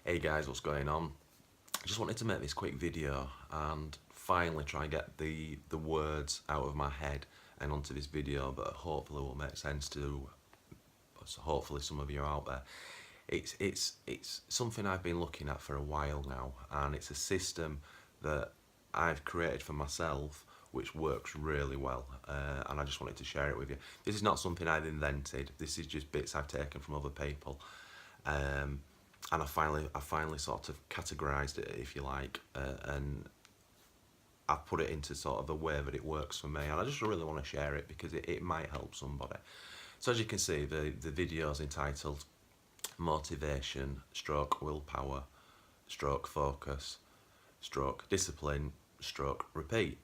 Hey guys, what's going on? I just wanted to make this quick video and finally try and get the words out of my head and onto this video, but hopefully will make sense to hopefully some of you out there. It's something I've been looking at for a while now, and it's a system that I've created for myself which works really well, and I just wanted to share it with you. This is not something I've invented. This is just bits I've taken from other people. And I finally sort of categorised it, if you like, and I've put it into sort of a way that it works for me, and I just really want to share it because it might help somebody. So as you can see, the video is entitled Motivation Stroke Willpower Stroke Focus Stroke Discipline Stroke Repeat.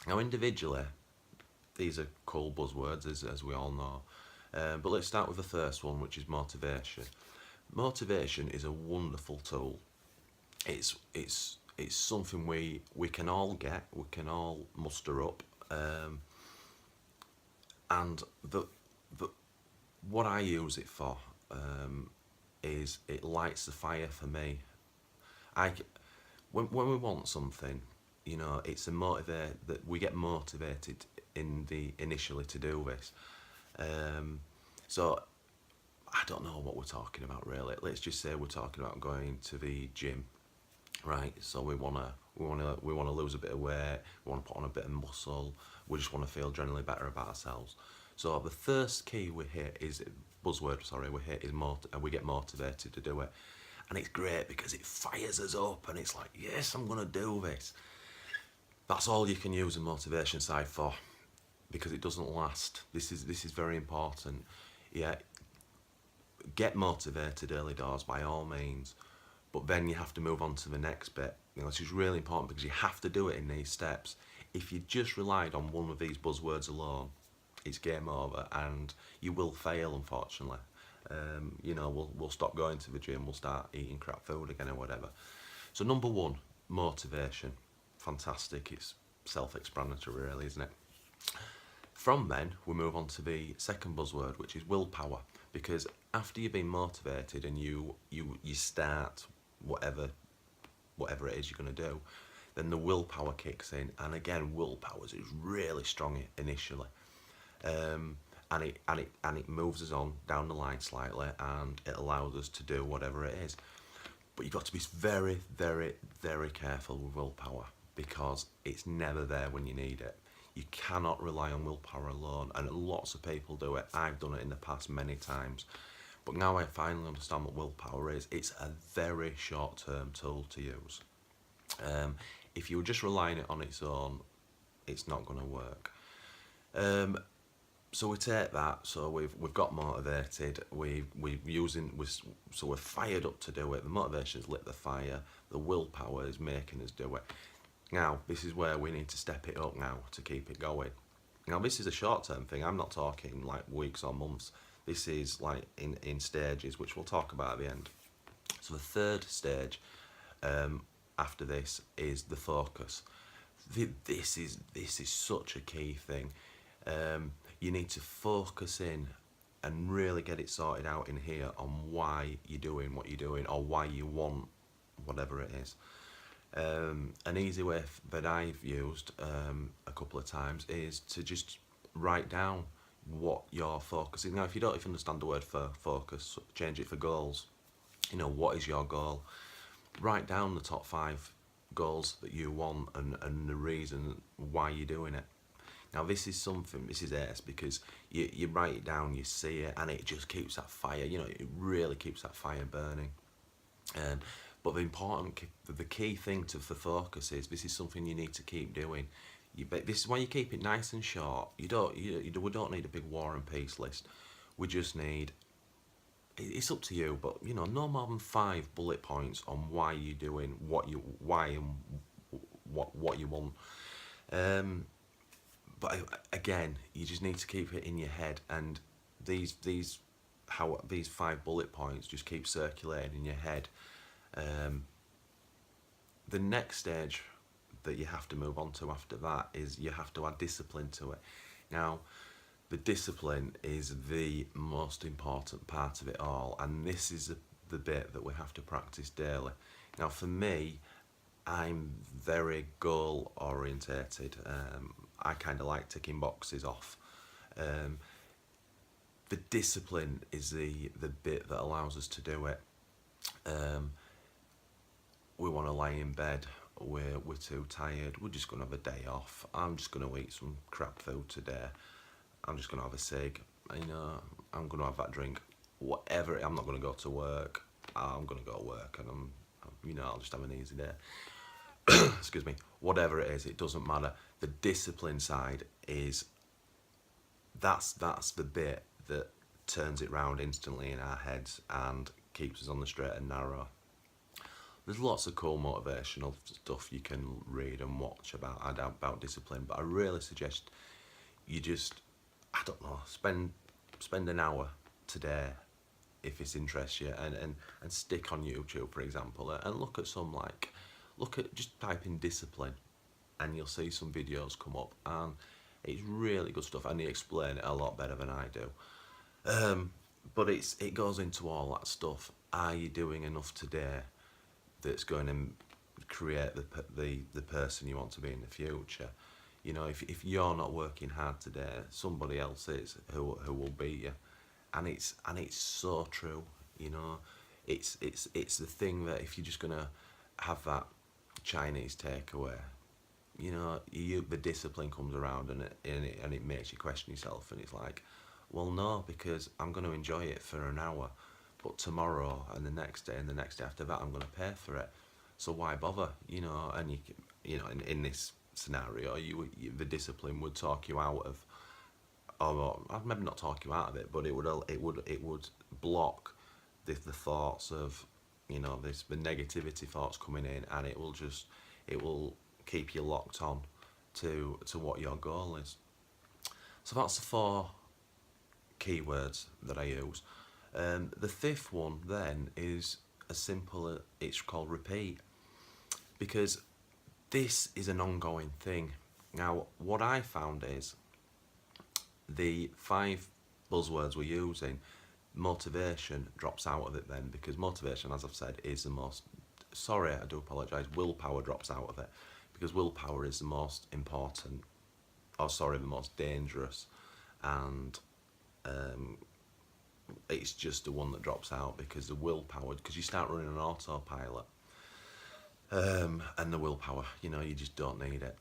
Now individually, these are cool buzzwords as we all know, but let's start with the first one, which is motivation. Motivation is a wonderful tool. It's something we can all get, we can all muster up, and the what I use it for is it lights the fire for me. When we want something, you know, it's a motivate that we get motivated initially to do this. So I don't know what we're talking about really. Let's just say we're talking about going to the gym, right? So we wanna lose a bit of weight. We wanna put on a bit of muscle. We just wanna feel generally better about ourselves. So the first key we hit is we get motivated to do it, and it's great because it fires us up, and it's like, yes, I'm gonna do this. That's all you can use a motivation side for, because it doesn't last. This is very important. Yeah, get motivated early doors by all means, but then you have to move on to the next bit. You know, this is really important because you have to do it in these steps. If you just relied on one of these buzzwords alone, it's game over, and you will fail, unfortunately. You know, we'll stop going to the gym, we'll start eating crap food again or whatever. So number one, motivation. Fantastic. It's self-explanatory really, isn't it? From then, we move on to the second buzzword, which is willpower. Because after you've been motivated and you start whatever it is you're going to do, then the willpower kicks in. And again, willpower is really strong initially, and it moves us on down the line slightly, and it allows us to do whatever it is. But you've got to be very, very, very careful with willpower, because it's never there when you need it. You cannot rely on willpower alone, and lots of people do it. I've done it in the past many times, but now I finally understand what willpower is. It's a very short-term tool to use. If you were just relying it on its own, it's not going to work. So we take that. So we've got motivated. So we're fired up to do it. The motivation's lit the fire. The willpower is making us do it. Now, this is where we need to step it up now to keep it going. Now, this is a short-term thing. I'm not talking like weeks or months. This is like in stages, which we'll talk about at the end. So the third stage after this is the focus. This is such a key thing. You need to focus in and really get it sorted out in here on why you're doing what you're doing, or why you want whatever it is. An easy way that I've used a couple of times is to just write down what you're focusing. Now, if you don't even understand the word for focus, change it for goals. You know, what is your goal? Write down the top 5 goals that you want, and the reason why you're doing it. Now, this is ace, because you write it down, you see it, and it just keeps that fire. You know, it really keeps that fire burning. But the key thing for focus is this is something you need to keep doing. This is why you keep it nice and short. We don't need a big war and peace list. We just need. It's up to you, but you know, no more than 5 bullet points on why you're doing what you want. But again, you just need to keep it in your head, and these 5 bullet points just keep circulating in your head. The next stage that you have to move on to after that is you have to add discipline to it. Now, the discipline is the most important part of it all, and this is the bit that we have to practice daily. Now, for me, I'm very goal orientated. I kind of like ticking boxes off. Um, the discipline is the bit that allows us to do it. Um, we want to lie in bed. We're too tired. We're just gonna have a day off. I'm just gonna eat some crap food today. I'm just gonna have a cig. You know, I'm gonna have that drink. Whatever. I'm not gonna go to work. I'm gonna go to work, and I'll just have an easy day. Excuse me. Whatever it is, it doesn't matter. The discipline side is that's the bit that turns it round instantly in our heads and keeps us on the straight and narrow. There's lots of cool motivational stuff you can read and watch about discipline, but I really suggest you just, I don't know, spend an hour today if it interests you, and stick on YouTube, for example, and look at just type in discipline, and you'll see some videos come up, and it's really good stuff, and they explain it a lot better than I do. But it goes into all that stuff. Are you doing enough today that's going to create the person you want to be in the future? You know, if you're not working hard today, somebody else is who will beat you, and it's so true. You know, it's the thing that if you're just gonna have that Chinese takeaway, you know, the discipline comes around, and it makes you question yourself, and it's like, well, no, because I'm going to enjoy it for an hour, but tomorrow and the next day and the next day after that, I'm going to pay for it. So why bother? You know, and in this scenario, the discipline would talk you out of, or maybe not talk you out of it, but it would block the thoughts of, you know, the negativity thoughts coming in, and it will keep you locked on to what your goal is. So that's the 4 keywords that I use. The 5th one then is as simple as, it's called repeat, because this is an ongoing thing. Now, what I found is the 5 buzzwords we're using, motivation drops out of it then, because motivation, as I've said, is the most, sorry, I do apologise, willpower drops out of it, because willpower is the most important, the most dangerous, and it's just the one that drops out, because the willpower, because you start running on autopilot, and the willpower, you know, you just don't need it.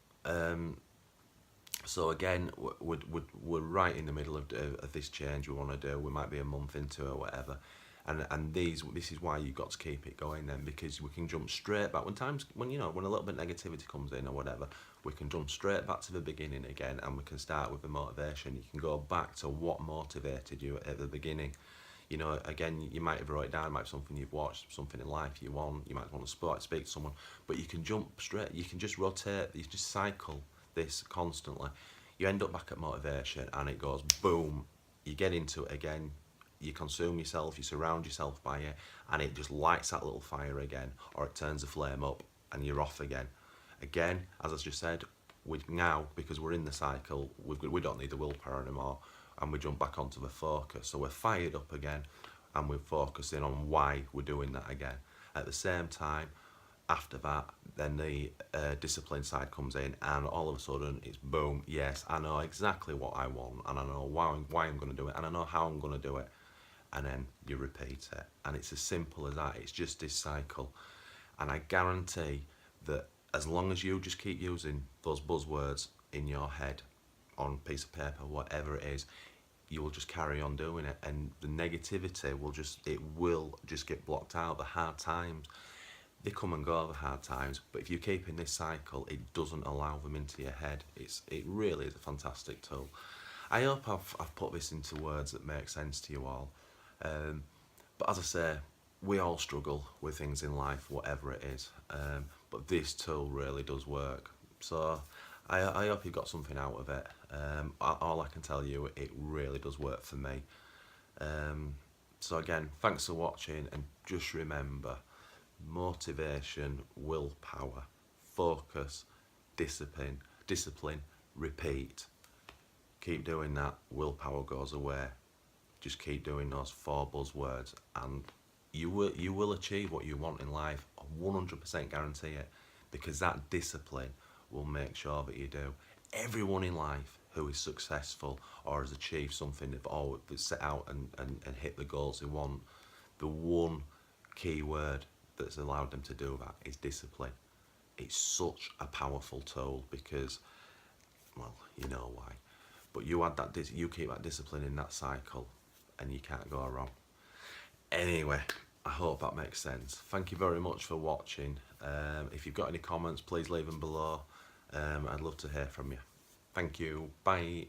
So again, we're right in the middle of this change we want to do. We might be a month into it or whatever, and this is why you've got to keep it going then, because we can jump straight back when a little bit negativity comes in or whatever, we can jump straight back to the beginning again, and we can start with the motivation. You can go back to what motivated you at the beginning. You know, again, you might have wrote it down, it might be something you've watched, something in life you want, you might want to speak to someone, but you can jump straight, you can just rotate, you just cycle this constantly. You end up back at motivation, and it goes boom, you get into it again, you consume yourself, you surround yourself by it, and it just lights that little fire again, or it turns the flame up, and you're off again. Again, as I just said, now, because we're in the cycle, we don't need the willpower anymore, and we jump back onto the focus. So we're fired up again, and we're focusing on why we're doing that again. At the same time, after that, then the discipline side comes in, and all of a sudden it's boom, yes, I know exactly what I want, and I know why I'm going to do it, and I know how I'm going to do it, and then you repeat it. And it's as simple as that. It's just this cycle, and I guarantee that as long as you just keep using those buzzwords in your head, on a piece of paper, whatever it is, you will just carry on doing it, and the negativity will just get blocked out. The hard times, they come and go, the hard times, but if you keep in this cycle, it doesn't allow them into your head. It really is a fantastic tool. I hope I've put this into words that make sense to you all. But as I say, we all struggle with things in life, whatever it is. But this tool really does work. So I hope you got something out of it. All I can tell you, it really does work for me. So again, thanks for watching, and just remember, motivation, willpower, focus, discipline, repeat. Keep doing that, willpower goes away. Just keep doing those 4 buzzwords, and you will achieve what you want in life. I 100% guarantee it, because that discipline will make sure that you do. Everyone in life who is successful or has achieved something, they've always set out and hit the goals they want, the one key word that's allowed them to do that is discipline. It's such a powerful tool because, well, you know why. But you add that, you keep that discipline in that cycle, and you can't go wrong. Anyway, I hope that makes sense. Thank you very much for watching. If you've got any comments, please leave them below. I'd love to hear from you. Thank you. Bye.